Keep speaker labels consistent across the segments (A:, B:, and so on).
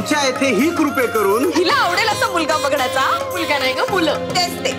A: आमच्या येथे ही कृपे करून
B: हिला आवडेल असा मुलगा बघण्याचा. मुलगा नाही ग, मुलं. तेच ते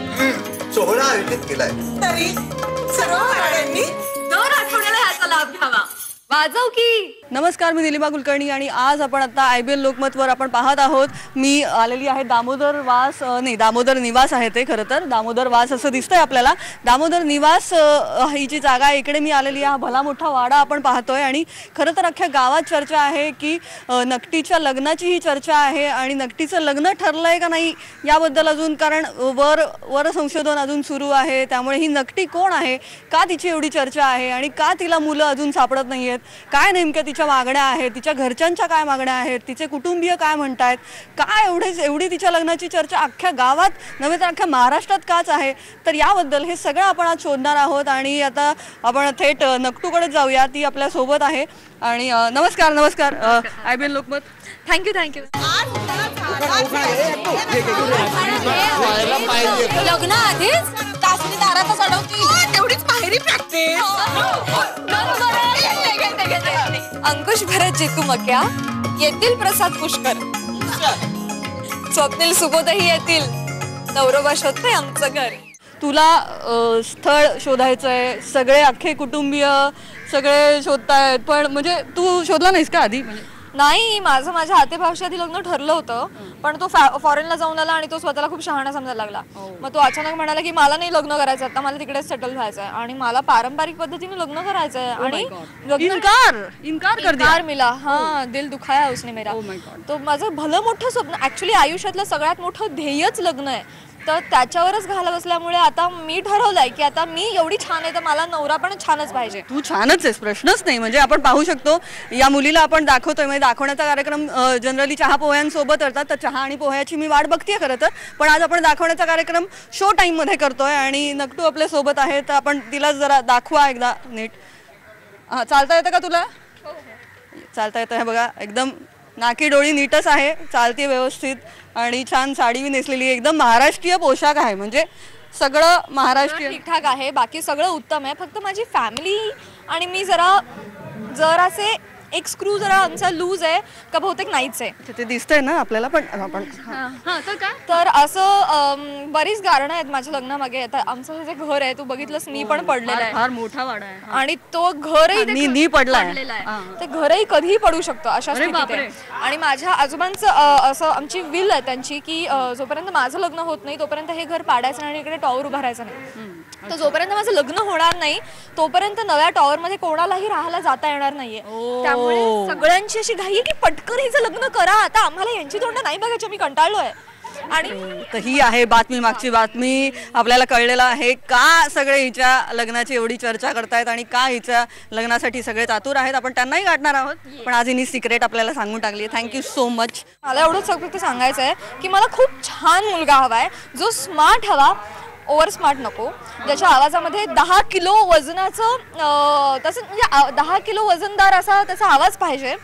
C: सोहळा आयोजित केलाय.
B: तरी सर्व घराण्यांनी 2 आठवड्याला ह्याचा लाभ घ्यावा. वाजव की.
D: नमस्कार, मी निलिमा कुलकर्णी आणि आज आपण आता IBL लोकमतवर आपण पाहत आहोत. मी आलेली आहे दामोदर निवास आहे ते. खरं तर दामोदर वास असं दिसतंय आपल्याला. दामोदर निवास ही जी जागा आहे इकडे मी आलेली आहे. हा भला मोठा वाडा आपण पाहतोय आणि खरं तर अख्ख्या गावात चर्चा आहे की नकटीच्या लग्नाची ही चर्चा आहे आणि नकटीचं लग्न ठरलंय का नाही याबद्दल अजून, कारण वर संशोधन अजून सुरू आहे. त्यामुळे ही नकटी कोण आहे, का तिची एवढी चर्चा आहे आणि का तिला मुलं अजून सापडत नाहीयेत, काय नेमक्या तिच्या मागण्या आहेत, तिच्या घरच्यांच्या काय मागण्या आहेत, तिचे कुटुंबीय काय म्हणतायत, काय एवढी तिच्या लग्नाची चर्चा अख्ख्या गावात नव्हे तर अख्ख्या महाराष्ट्रात काच आहे. तर याबद्दल हे सगळं आपण आज शोधणार आहोत आणि आता आपण थेट नकटूकडे जाऊया. ती आपल्या सोबत आहे आणि नमस्कार IBL लोकमत.
B: थँक्यू. लग्न आधीच कासनी दारातच अडवती. तेवढीच बाहेरी प्रॅक्टिस. अंकुश भरत जेतू मक्या येतील, प्रसाद पुष्कर, स्वप्नील सुबोधही येतील. नवरोबा शोधते आमचं घर.
D: तुला स्थळ शोधायचंय, सगळे अख्खे कुटुंबीय सगळे शोधतायत, पण म्हणजे तू शोधला नाहीस का आधी?
B: नाही, माझ्या आतेभावशी आधी लग्न ठरलं होतं, पण तो फॉरेनला जाऊन आला आणि तो स्वतःला खूप शहाणा समजायला लागला. मग तो अचानक म्हणाला की मला नाही लग्न करायचं, आता मला तिकडेच सेटल व्हायचं आहे आणि मला पारंपरिक पद्धतीने लग्न करायचं आहे. आणि इन्कार मिला. हाँ, दिल दुखाया उसने मेरा. तो माझं भलं मोठं स्वप्न, ऍक्च्युली आयुष्यातलं सगळ्यात मोठं ध्येयच लग्न आहे. तर त्याच्यावरच घाला बसल्यामुळे आता मी ठरवलंय की आता मी एवढी छान आहे तर मला नवरा पण छानच पाहिजे.
D: तू छानच आहेस, प्रश्नच नाही. म्हणजे आपण पाहू शकतो या मुलीला आपण दाखवतोय, म्हणजे दाखवण्याचा कार्यक्रम जनरली चहा पोह्यांसोबत करतात, तर चहा आणि पोह्याची मी वाट बघतेय खरं तर, पण आज आपण दाखवण्याचा कार्यक्रम शो टाइम मध्ये करतोय आणि नकटू आपल्या सोबत आहे. तर आपण तिला जरा दाखवा एकदा नीट. हा, चालता येतं का तुला? चालता येतं. हे बघा, एकदम नाकी डोळी नीटच आहे, चालते व्यवस्थित आणि छान साडी नेसलेली, एकदम महाराष्ट्रीय पोशाख आहे. म्हणजे सगळं महाराष्ट्रीय
B: ठीकठाक आहे, बाकी सगळं उत्तम आहे. फक्त माझी फॅमिली आणि मी जरासे एक स्क्रू जरा आमचा लूज आहे का बहुतेक नाहीच आहे.
D: ते दिसतंय ना आपल्याला. पण
B: तर असं बरीच कारणं आहेत माझ्या लग्नामागे. आता आमचं जे घर आहे तू बघितलंस, मी पण पडलेला आहे,
D: फार मोठा वाडा आहे
B: आणि तो घरही
D: पडलाय.
B: ते घरही कधीही पडू शकतो अशा स्थितीत आहे. आणि माझ्या आजोबांचं असं आमची विल आहे त्यांची की जोपर्यंत माझं लग्न होत नाही तोपर्यंत हे घर पाडायचं नाही आणि इकडे टॉवर उभारायचं नाही. तर जोपर्यंत माझं लग्न होणार नाही तोपर्यंत नव्या टॉवर मध्ये कोणालाही राहायला जाता येणार नाहीये. त्यामुळे सगळ्यांची अशी घाई की पटकन हिचं लग्न करा, आता आम्हाला यांची तोंड नाही बघायची, मी कंटाळलोय. आणि
D: ही आहे बातमी, मागची बातमी. आपल्याला कळलेलं आहे का सगळे हिच्या लग्नाची एवढी चर्चा करतायत आणि का हिच्या लग्नासाठी सगळे आतुर आहेत. आपण त्यांनाही गाठणार आहोत, पण आज हिनी सिक्रेट आपल्याला सांगून टाकली. Thank you so much.
B: मला एवढंच फक्त सांगायचं आहे की मला खूप छान मुलगा हवाय, जो स्मार्ट हवा, ओव्हर स्मार्ट नको, ज्याच्या आवाजामध्ये 10 किलो वजनाचं तसं म्हणजे 10 किलो वजनदार असा त्याचा आवाज पाहिजे,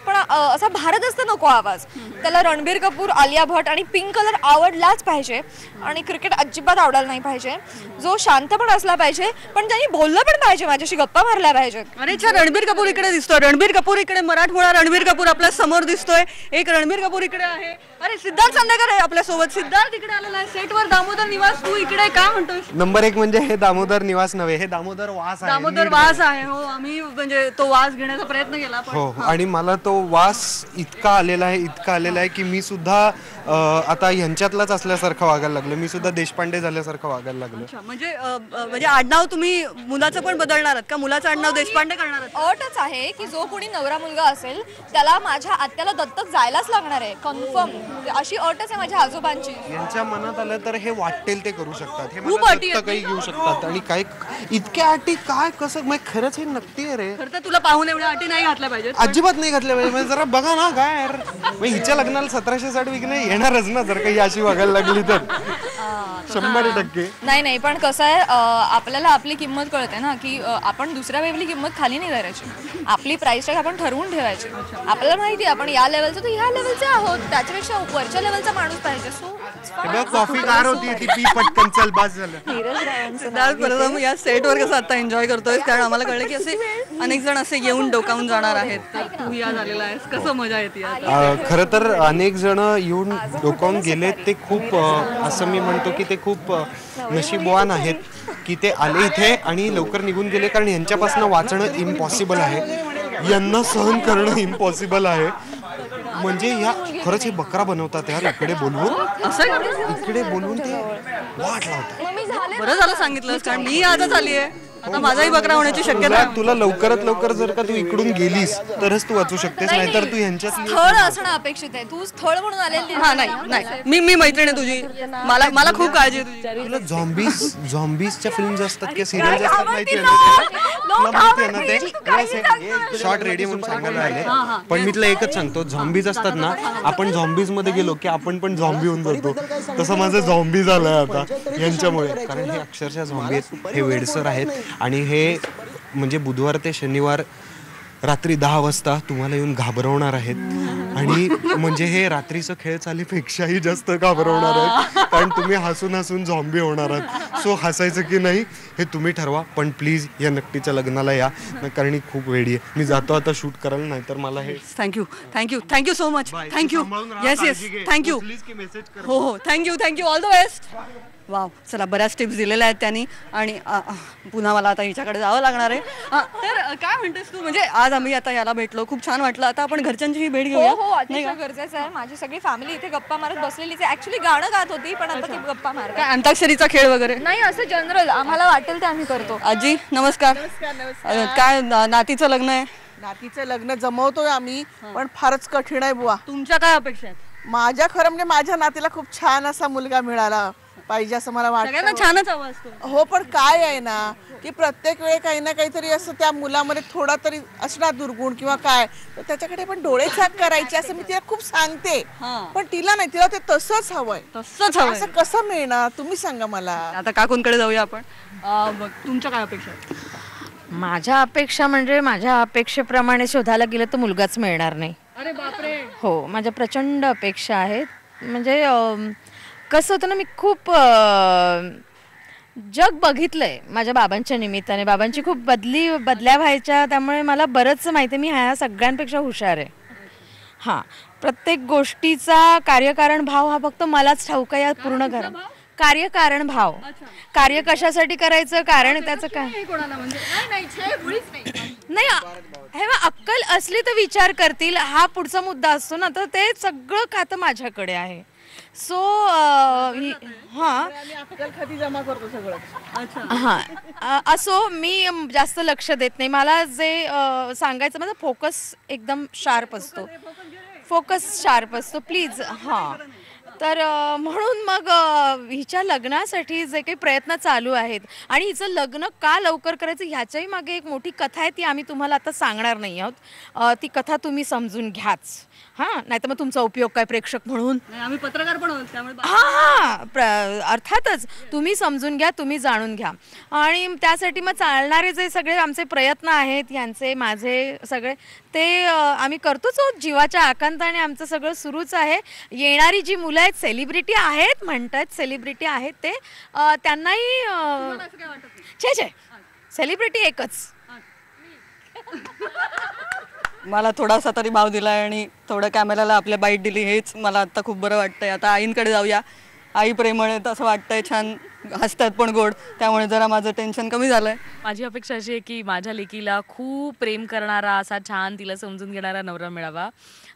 B: पण असा भारदस्त नको आवाज. त्याला रणबीर कपूर, आलिया भट आणि पिंक कलर आवडलाच पाहिजे आणि क्रिकेट अजिबात आवडायला नाही पाहिजे. जो शांत पण असला पाहिजे, पण त्यांनी बोललं पण पाहिजे, माझ्याशी गप्पा मारल्या पाहिजेत.
D: अरे छान, रणबीर कपूर इकडे दिसतोय. रणबीर कपूर इकडे, मराठमोळा रणबीर कपूर आपल्या समोर दिसतोय. एक रणबीर कपूर इकडे आहे. अरे सिद्धार्थ चांदेकर आहे आपल्या सोबत. सिद्धार्थ इकडे आलेला आहे सेटवर. दामोदर निवास, तू इकडे काय म्हणतोय?
E: नंबर 1 म्हणजे हे दामोदर निवास नव्हे, हे दामोदर वास आहे.
D: दामोदर वास आहे. हो, आम्ही म्हणजे तो वास घेण्याचा प्रयत्न केला.
E: हो, आणि मला तो वास इतका आलेला आहे की मी सुद्धा आता ह्यांच्यातलाच असल्यासारखं वागायला लागलो. मी सुद्धा देशपांडे झाल्यासारखं वागायला लागलो.
D: म्हणजे आडनाव तुम्ही मुलाचं पण बदलणार आहात का? मुलाचं आडनाव देशपांडे करणार आहात?
B: अटच आहे की जो कोणी नवरा मुलगा असेल त्याला माझ्या आत्याला दत्तक जायलाच लागणार आहे, कन्फर्म. अशी अटच आहे माझ्या आजोबांची.
E: यांच्या मनात आलं तर हे वाटेल ते करू शकतात, हे मला दत्तकही घेऊ शकतात. आणि काय इतक्या अटी, काय कसं, मग खरंच हे नक्की आहे रे.
D: खरं तर तुला पाहून एवढ्या अटी नाही घातल्या पाहिजेत,
E: अजिबात नाही घातल्या पाहिजे. म्हणजे जरा बघा ना काय यार, हिच्या लग्नाला 1760 विकणे येणारच ना जर काही अशी वागायला लागली तर. 100%.
B: नाही पण कसं आहे आपल्याला आपली किंमत कळते ना की आपण दुसऱ्या वेळी किंमत खाली नाही करायची. आपली प्राइस टॅग आपण ठरवून ठेवायची. आपल्याला माहिती आहे आपण या लेवलचं तर ह्या लेवलचे आहोत, त्याच्यापेक्षा वरच्या लेवलचा माणूस पाहिजे. सो
E: कॉफी गार होती ती पी पटकन, चल बस झालं.
D: सिद्धार्थ प्रथम या सेटवर कसं आता एन्जॉय करतोय, कारण आम्हाला कळलं की असे अनेक जण असे येऊन डोकावून जाणार आहेत. तर तू या झालेला आहेस, कसं मजा येते आज?
E: खरं तर अनेक जण येऊन डोकावून गेले. ते खूप असं मी म्हणतो की ते खूप नशीबवान आहेत की ते आले इथे आणि लवकर निघून गेले, कारण यांच्यापासून वाचणं इम्पॉसिबल आहे, यांना सहन करणं इम्पॉसिबल आहे. म्हणजे ह्या खरंच हे बकरा बनवतात यार. इकडे बोलवून इकडे बोलवून ते वाट लावतात.
D: बरं झालं सांगितलं, कारण मी आजच आली आहे. आता माझाही बकरा होण्याची शक्यता आहे.
E: तुला लवकरात लवकर जर का तू इकडून गेलीस तरच तू वाचू शकतेस, नाहीतर तू यांच्या
B: स्थळ असणं अपेक्षित आहे. तू स्थळ म्हणून आलेली
D: हा नाही मी मैत्रीण आहे तुझी. मला खूप काळजी आहे तुझी.
E: तुला झॉम्बीजच्या फिल्म्स असतात किंवा सिरियल्स असतात माहिती आहे ना ते शॉर्ट रेडी म्हणून सांगायला आले. पण मी तुला एकच सांगतो, झॉम्बीज असतात ना, आपण झॉम्बीज मध्ये गेलो की आपण पण झॉम्बी होऊन जातो. तसं माझं झॉम्बी झालंय आता यांच्यामुळे, कारण हे अक्षरशः झॉम्बी आहेत, हे वेडसर आहेत. आणि हे म्हणजे बुधवार ते शनिवार रात्री 10 वाजता तुम्हाला येऊन घाबरवणार आहेत. आणि म्हणजे हे रात्रीचं खेळ चालीपेक्षाही जास्त घाबरवणार आहेत, कारण तुम्ही हसून हसून झॉम्बी होणार आहात. सो हसायचं की नाही हे तुम्ही ठरवा. पण प्लीज या नक्कीच्या लग्नाला या, कारण ही खूप वेडी आहे. मी जातो आता शूट करायला, नाहीतर मला हे
D: thank you so much. Thank you. Yes thank you. हो thank you all the best. Wow, चला बऱ्याच टिप्स दिलेल्या आहेत त्यांनी. आणि पुन्हा मला आता हिच्याकडे जावं लागणार आहे. तर काय म्हणतेस तू, म्हणजे आज आम्ही आता याला भेटलो, खूप छान वाटलं. आता आपण घरच्यांची भेट घेऊया.
B: हो अतिशय गरजेचं आहे. माझी सगळी फॅमिली इथे गप्पा मारत बसलेलीच आहे. ऍक्च्युली गाणं गात होती, पण आता ती गप्पा मारत.
D: काय अंताक्षरीचा खेळ वगैरे
B: नाही, असं जनरल आम्हाला वाटेल ते आम्ही करतो.
D: आजी नमस्कार. काय नातीचं लग्न आहे?
F: नातीचं लग्न जमवतोय आम्ही, पण फारच कठीण आहे बुवा.
D: तुमच्या काय अपेक्षा आहेत?
F: माझ्या खरं म्हणजे माझ्या नातीला खूप छान असा मुलगा मिळाला पाहिजे असं मला
D: सगळ्यांना
F: वाटतं.
D: छानच हवा असतो.
F: हो, पण काय आहे ना की प्रत्येक वेळी काही ना काहीतरी असं त्या मुलामध्ये थोडा तरी असणार दुर्गुण किंवा काय, तर त्याच्याकडे पण डोळे झाक करायचे असं मी तिला खूप सांगते. पण तिला नाही, तिला ते तसंच हवंय. असं कसं मिळणार तुम्ही सांगा मला.
D: आता काकूंकडे जाऊया आपण. तुमच्या काय अपेक्षा आहेत?
G: माझ्या अपेक्षा म्हणजे माझ्या अपेक्षेप्रमाणे शोधायला गेलं तर मुलगाच मिळणार नाही.
D: अरे बापरे.
G: हो, माझ्या प्रचंड अपेक्षा आहेत. म्हणजे कसं होतं ना, मी खूप जग बघितलंय माझ्या बाबांच्या निमित्ताने. बाबांची खूप बदल्या व्हायच्या, त्यामुळे मला बरंच माहिती आहे. मी ह्या सगळ्यांपेक्षा हुशार आहे. हां, प्रत्येक गोष्टीचा कार्यकारण भाव हा फक्त मलाच ठाऊक आहे या पूर्ण घरात. कार्यकारण भाव, कार्य कशासाठी करायचं, कारण त्याचं काय नाही. हे अक्कल असली तर विचार करतील, हा पुढचा मुद्दा असतो ना. तर ते सगळं खातं माझ्याकडे आहे. सो असो, मी जास्त लक्ष देत नाही. मला जे सांगायचं, माझा फोकस एकदम शार्प असतो. प्लीज. तर म्हणून मग हिच्या लग्नासाठी जे काही प्रयत्न चालू आहेत, आणि हिचं लग्न का लवकर करायचं ह्याच्याही मागे एक मोठी कथा आहे. ती आम्ही तुम्हाला आता सांगणार नाही आहोत. ती कथा तुम्ही समजून घ्याच. हां, नाही तर मग तुमचा उपयोग काय प्रेक्षक म्हणून.
D: आम्ही पत्रकार पण आहोत, त्यामुळे
G: अर्थातच तुम्ही समजून घ्या, तुम्ही जाणून घ्या. आणि त्यासाठी मग चालणारे जे सगळे आमचे प्रयत्न आहेत, ह्यांचे माझे सगळे, ते आम्ही करतोच आहोत. जीवाच्या आकांताने आमचं सगळं सुरूच आहे. येणारी जी मुलं आहेत, सेलिब्रिटी आहेत म्हणतात, सेलिब्रिटी आहेत ते, त्यांनाही छे सेलिब्रिटी एकच.
D: मला थोडासा तरी भाव दिलाय आणि थोडं कॅमेराला आपल्या बाईट दिली, हेच मला आता खूप बरं वाटतंय. आता आईंकडे जाऊया. आई प्रेमळ आहे असं वाटतंय, छान हसतात पण गोड, त्यामुळे जरा माझं टेन्शन कमी झालंय.
H: माझी अपेक्षा अशी आहे की माझ्या लेकीला खूप प्रेम करणारा, असा छान तिला समजून घेणारा नवरा मिळावा.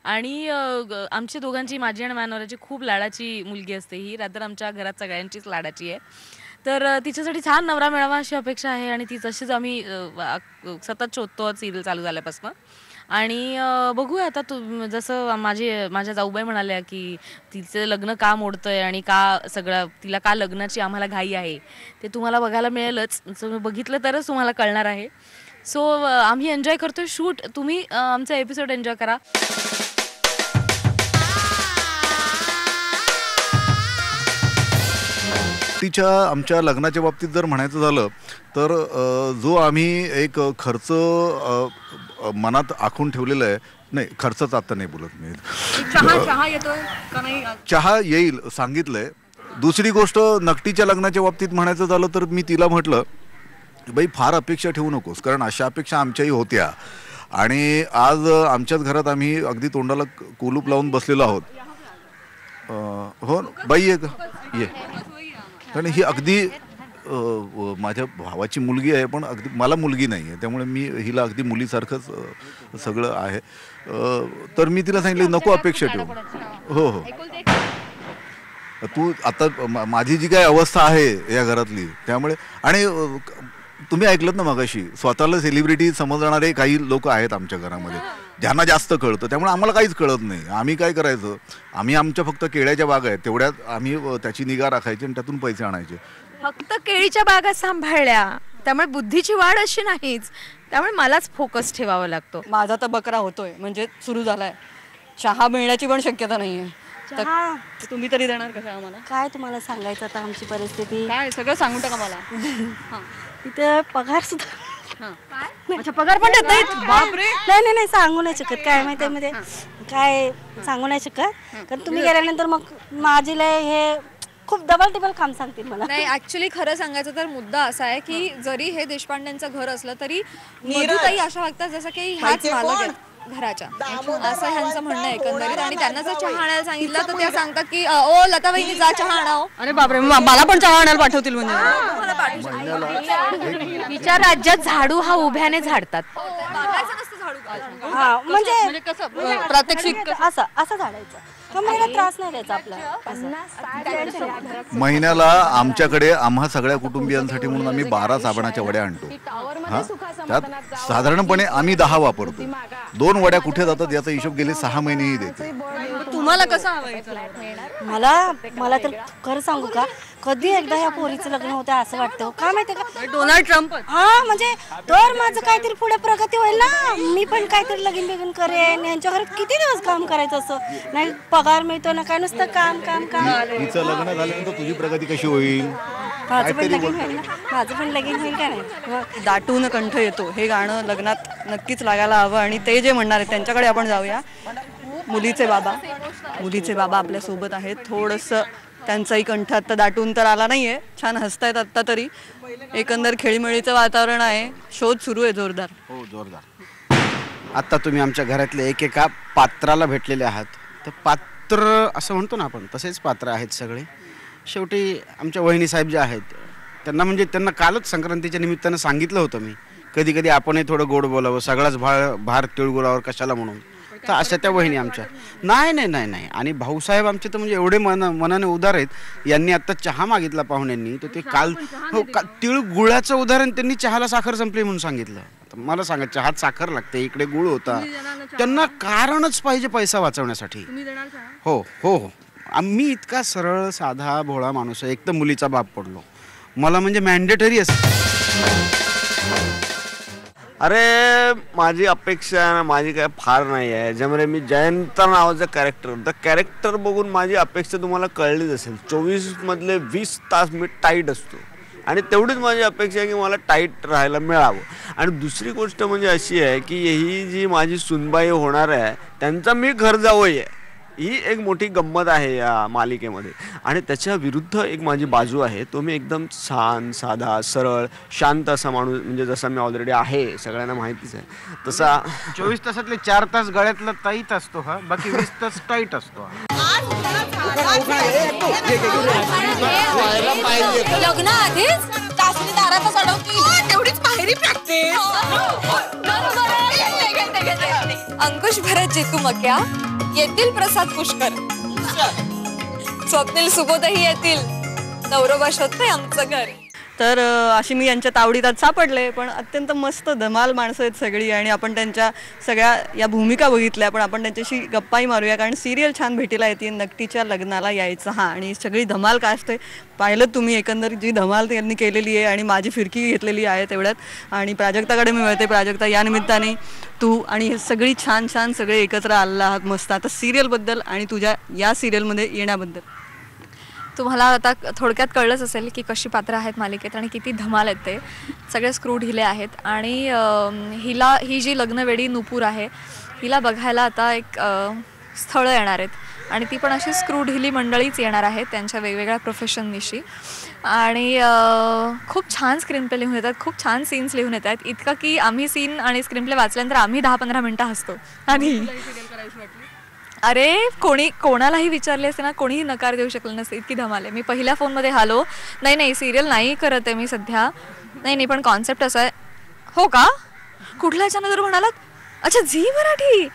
H: आणि आमच्या दोघांची, माझी आणि माझ्या नवऱ्याची खूप लाडाची मुलगी असते ही. रात्र आमच्या घरात सगळ्यांचीच लाडाची आहे. तर तिच्यासाठी छान नवरा मिळावा अशी अपेक्षा आहे. आणि ती तशीच आम्ही सतत शोधतो सिरियल चालू झाल्यापासून. आणि बघूया आता. जसं माझ्या जाऊबाई म्हणाल्या की तिचं लग्न का मोडतंय आणि का सगळं, तिला का लग्नाची आम्हाला घाई आहे, ते तुम्हाला बघायला मिळेलच. बघितलं तरच तुम्हाला कळणार आहे. सो आम्ही एन्जॉय करतोय शूट. तुम्ही आमचा एपिसोड एन्जॉय करा.
I: नकटीच्या आमच्या लग्नाच्या बाबतीत जर म्हणायचं झालं तर जो आम्ही एक खर्च मनात आखून ठेवलेला आहे, नाही खर्चच आता नाही बोलत मी,
D: चहा येतोय का नाही?
I: चहा येईल सांगितलंय. दुसरी गोष्ट नकटीच्या लग्नाच्या बाबतीत म्हणायचं झालं तर मी तिला म्हटलं बाई फार अपेक्षा ठेवू नकोस, कारण अशा अपेक्षा आमच्याही होत्या आणि आज आमच्याच घरात आम्ही अगदी तोंडाला कुलूप लावून बसलेलो आहोत. हो बाई ये ये, कारण ही अगदी माझ्या भावाची मुलगी आहे पण अगदी मला मुलगी नाही आहे, त्यामुळे मी हिला अगदी मुलीसारखंच सगळं आहे. तर मी तिला सांगितलं नको अपेक्षा ठेवू. हो हो, तू आता माझी जी काय अवस्था आहे या घरातली, त्यामुळे आणि तुम्ही ऐकलत ना मगाशी स्वतःला सेलिब्रिटी समजणारे काही लोक आहेत आमच्या घरामध्ये ज्यांना जास्त कळतं, त्यामुळे आम्हाला काहीच कळत नाही. आम्ही काय करायचं, आम्ही आमच्या फक्त केळ्याच्या बागा आहेत तेवढ्यात आम्ही त्याची निगा राखायची आणि त्यातून पैसे आणायचे.
G: फक्त केळीच्या बागा सांभाळल्या, त्यामुळे बुद्धीची वाढ अशी नाहीच, त्यामुळे मलाच फोकस ठेवावा लागतो.
D: माझा तर बकरा होतोय, म्हणजे सुरू झालाय. चहा मिळण्याची पण शक्यता नाहीये. तर तुम्ही तरी देणार कसं आम्हाला?
J: काय तुम्हाला सांगायचं आता आमची परिस्थिती?
D: काय सगळं सांगून टाका मला.
J: इथे पगार सुद्धा
D: अच्छा, पगार पण देत नाहीत? बापरे.
J: नाही नाही सांगू नाही शकत. काय माहिती मध्ये काय सांगू नाही शकत, कारण तुम्ही गेल्यानंतर मग माझीला हे खूप डबल टिबल काम सांगतील मला.
B: नाही ऍक्च्युली खरं सांगायचं तर मुद्दा असा आहे की जरी हे देशपांड्यांचं घर असलं तरी मधुताई अशा वागतात जसं की ह्याच मालक आहेत घराच्या, असं ह्यांचं म्हणणं आहे एकंदरीत. आणि त्यांना जर चहा आणायला सांगितलं तर त्या सांगतात की ओ लता वहिनी जा चहा आणाव.
D: अरे बापरे, मला पण चहा आणायला पाठवतील म्हणजे?
G: तिच्या राज्यात झाडू हा उभ्याने झाडतात.
J: हा म्हणजे
D: कसं प्रात्यक्षिक
J: असं असं झाडायचं, मला त्रास नाही द्यायचा आपला.
I: महिन्याला आमच्याकडे आम्हा सगळ्या कुटुंबियांसाठी म्हणून आम्ही 12 साबणाच्या वड्या आणतो. हा, त्यात साधारणपणे आम्ही 10 वापरतो. 2 वड्या कुठे जातात याचा हिशोब गेले 6 महिनेही देते.
D: तुम्हाला कसं हवं?
J: मला तर खरं सांगू का, कधी एकदा ह्या पोरीचं लग्न होतं असं वाटतं. का माहितीये का,
D: डोनाल्ड ट्रम्प.
J: हा म्हणजे तर माझं काहीतरी पुढे प्रगती होईल ना, मी पण काहीतरी लगीन बिगीन करेन. यांच्या घरात किती दिवस काम करायचं, असं नाही पगार मिळतो ना काय, नुसतं काम काम काम.
I: तिचं लग्न झाल्यानंतर तुझी प्रगती कशी होईल?
J: माझं पण लगीन होईल ना, माझं पण लगीन होईल का नाही.
D: दाटून कंठ येतो हे गाणं लग्नात नक्कीच लागायला हवं. आणि ते जे म्हणणार आहेत त्यांच्याकडे आपण जाऊया. मुलीचे बाबा आपल्या सोबत आहेत. थोडंसं त्यांचाही कंठ आता दाटून तर आला नाहीये, छान हसतायत आत्ता तरी. एकंदर खेळीमेळीचं वातावरण आहे, शोध सुरू आहे जोरदार.
K: हो जोरदार. आत्ता तुम्ही आमच्या घरातल्या एकेका पात्राला भेटलेले आहात. तर पात्र असं म्हणतो ना आपण, तसेच पात्र आहेत सगळे. शेवटी आमच्या वहिनी साहेब ज्या आहेत त्यांना, म्हणजे त्यांना कालच संक्रांतीच्या निमित्तानं सांगितलं होतं मी, कधी कधी आपणही थोडं गोड बोलावं, सगळाच भार तिळगुळावर कशाला म्हणून. तर अशा त्या वहिनी आमच्या नाही नाही नाही नाही. आणि भाऊसाहेब आमचे तर म्हणजे एवढे मनाने उदार आहेत. यांनी आत्ता चहा मागितला पाहुण्यांनी, तर ते काल हो तिळगुळाचं उदाहरण, त्यांनी चहाला साखर संपली म्हणून सांगितलं. मला सांगा, चहात साखर लागते, इकडे गुळ होता. त्यांना कारणच पाहिजे पैसा वाचवण्यासाठी. हो हो हो, मी इतका सरळ साधा भोळा माणूस आहे. एक तर मुलीचा बाप पडलो, मला म्हणजे मॅन्डेटरी असते.
A: अरे माझी अपेक्षा माझी काय फार नाही आहे. ज्यामुळे मी जयंत नावाचं कॅरेक्टर बघून माझी अपेक्षा तुम्हाला कळलीच असेल. 24 मधले 20 तास मी टाईट असतो आणि तेवढीच माझी अपेक्षा आहे की मला टाईट राहायला मिळावं. आणि दुसरी गोष्ट म्हणजे अशी आहे की ही जी माझी सुनबाई होणार आहे त्यांचा मी घर जावई आहे. ही एक मोठी गंमत आहे या मालिकेमध्ये. आणि त्याच्या विरुद्ध एक माझी बाजू आहे, तो मी एकदम छान साधा सरळ शांत असा माणूस, म्हणजे जसा मी ऑलरेडी आहे, सगळ्यांना माहितीच आहे तसा.
K: 24 तासातले 4 तास गळ्यातला टाईट असतो हा, बाकी 20 तास टाईट असतो.
B: लग्न आधीच तासली दारातच अडवती, तेवढीच बाहेरी प्रॅक्टिस. अंकुश भरत जेतू मक्या येतील, प्रसाद पुष्कर, स्वप्नील सुबोधही येतील, नवरोबा शोधते आमचं घर.
D: तर अशी मी यांच्या तावडीत सापडले. पण अत्यंत मस्त धमाल माणसं आहेत सगळी आणि आपण त्यांच्या सगळ्या या भूमिका बघितल्या. पण आपण त्यांच्याशी गप्पाही मारूया, कारण सिरियल छान भेटीला येते. नकटीच्या लग्नाला यायचं. हां, आणि सगळी धमाल काय असते पाहिलं तुम्ही, एकंदरीत जी धमाल त्यांनी केलेली आहे. आणि माझी फिरकी घेतलेली आहे तेवढ्यात. आणि प्राजक्ताकडे मी मिळते. प्राजक्ता, या निमित्ताने तू आणि सगळी छान छान सगळे एकत्र आलेला आहात. मस्त. आता सिरियलबद्दल आणि तुझ्या या सिरियलमध्ये येण्याबद्दल
B: तुम्हाला आता थोडक्यात कळलंच असेल की कशी पात्र आहेत मालिकेत आणि किती धमाल आहेत ते सगळे स्क्रू ढिले आहेत. आणि ही जी लग्नवेडी नुपूर आहे हिला बघायला आता एक स्थळं येणार आहेत आणि ती पण अशी स्क्रू ढिली मंडळीच येणार आहेत त्यांच्या वेगवेगळ्या प्रोफेशननिशी. आणि खूप छान स्क्रीन प्ले लिहून येतात, खूप छान सीन्स लिहून येत आहेत, इतकं की आम्ही सीन आणि स्क्रीन प्ले वाचल्यानंतर आम्ही 10-15 मिनटं हसतो. आणि अरे कोणालाही विचारले असते ना कोणीही नकार देऊ शकलं नसतं, इतकी धमाल आहे. मी पहिल्या फोनमध्ये हॅलो नाही सिरियल नाही करत आहे मी सध्या, नाही पण कॉन्सेप्ट असा आहे. हो का, कुठल्या चॅनलवर म्हणालात? अच्छा Zee Marathi,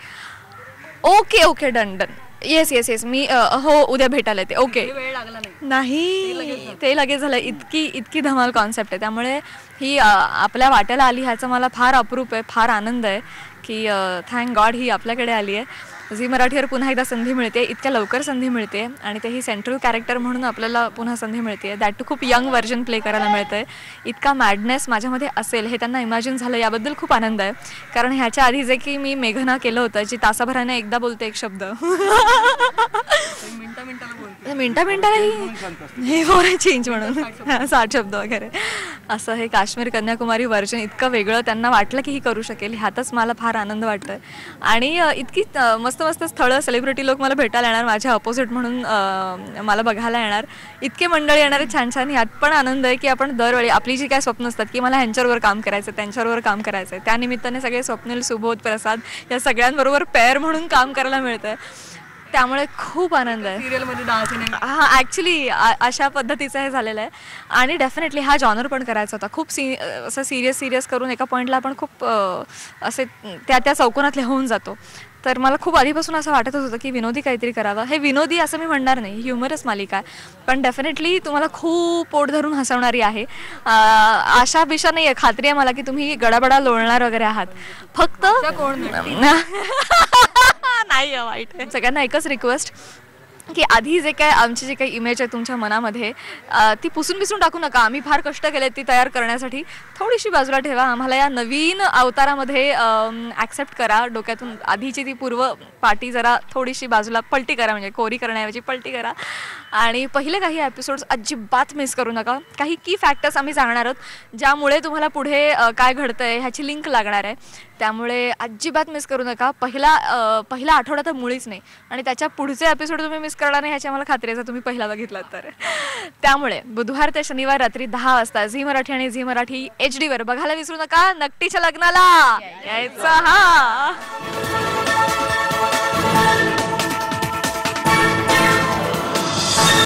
B: okay done yes मी हो उद्या भेटायला येते. ओके नाही ते लगेच झालं, इतकी धमाल कॉन्सेप्ट आहे. त्यामुळे ही आपल्या वाट्याला आली ह्याचा मला फार अप्रूप आहे, फार आनंद आहे की थँक गॉड ही आपल्याकडे आली आहे. झी मराठीवर पुन्हा एकदा संधी मिळते, इतक्या लवकर संधी मिळते आणि तेही सेंट्रल कॅरेक्टर म्हणून आपल्याला पुन्हा संधी मिळते. दॅट टू खूप यंग व्हर्जन प्ले करायला मिळतं आहे. इतका मॅडनेस माझ्यामध्ये असेल हे त्यांना इमॅजिन झालं याबद्दल खूप आनंद आहे. कारण ह्याच्या आधी जे की मी मेघना केलं होतं जी तासाभराने एकदा बोलते एक शब्द मिनटालाही हे फॉर चेंज म्हणून 60 शब्द वगैरे असं हे काश्मीर कन्याकुमारी व्हर्जन इतकं वेगळं त्यांना वाटलं की ही करू शकेल, ह्यातच मला फार आनंद वाटतोय. आणि इतकी मस्त स्थळं सेलिब्रिटी लोक मला भेटायला येणार, माझ्या अपोजिट म्हणून मला बघायला येणार, इतके मंडळी येणारे छान. यात पण आनंद आहे की आपण दरवेळी आपली जी काय स्वप्न असतात की मला ह्यांच्याबरोबर काम करायचं त्यांच्याबरोबर काम करायचं आहे, त्यानिमित्ताने सगळे स्वप्नील सुबोध प्रसाद या सगळ्यांबरोबर पेअर म्हणून काम करायला मिळतंय. त्यामुळे खूप आनंद आहे. सिरियलमध्ये ॲक्च्युली अशा पद्धतीचं हे झालेलं आहे. आणि डेफिनेटली हा जॉनर पण करायचा होता, खूप असं सिरियस करून एका पॉईंटला आपण खूप असे त्या चौकोनातले होऊन जातो. तर मला खूप आधीपासून असं वाटत होतं की विनोदी काहीतरी करावं. हे विनोदी असं मी म्हणणार नाही, ह्युमरस मालिका आहे, पण डेफिनेटली तुम्हाला खूप पोट धरून हसवणारी आहे. आशा बिशा नाही आहे, खात्री आहे मला की तुम्ही गडाबडा लोळणार वगैरे आहात. फक्त नाही वाईट आहे. सगळ्यांना एकच रिक्वेस्ट की आधी जे काय आमची जी काही इमेज आहे तुमच्या मनामध्ये ती पुसून टाकू नका. आम्ही फार कष्ट केले ती तयार करण्यासाठी, थोडीशी बाजूला ठेवा. आम्हाला या नवीन अवतारामध्ये ॲक्सेप्ट करा. डोक्यातून आधीची ती पूर्व पाटी जरा थोडीशी बाजूला पलटी करा, म्हणजे कोरी करण्याऐवजी पलटी करा. आणि पहिले काही एपिसोड्स अजिबात मिस करू नका. काही की फॅक्टर्स आम्ही सांगणार आहोत ज्यामुळे तुम्हाला पुढे काय घडतं आहे ह्याची लिंक लागणार आहे, त्यामुळे अजिबात मिस करू नका. पहिला आठवडा तर मुळीच नाही, आणि त्याच्या पुढचे एपिसोड तुम्ही मिस करणार नाही ह्याची आम्हाला खात्री आहे जर तुम्ही पहिला बघितलात तर. त्यामुळे बुधवार ते शनिवार रात्री 10 वाजता झी मराठी आणि झी मराठी HD वर बघायला विसरू नका. नकटीच्या लग्नाला यायचं. हा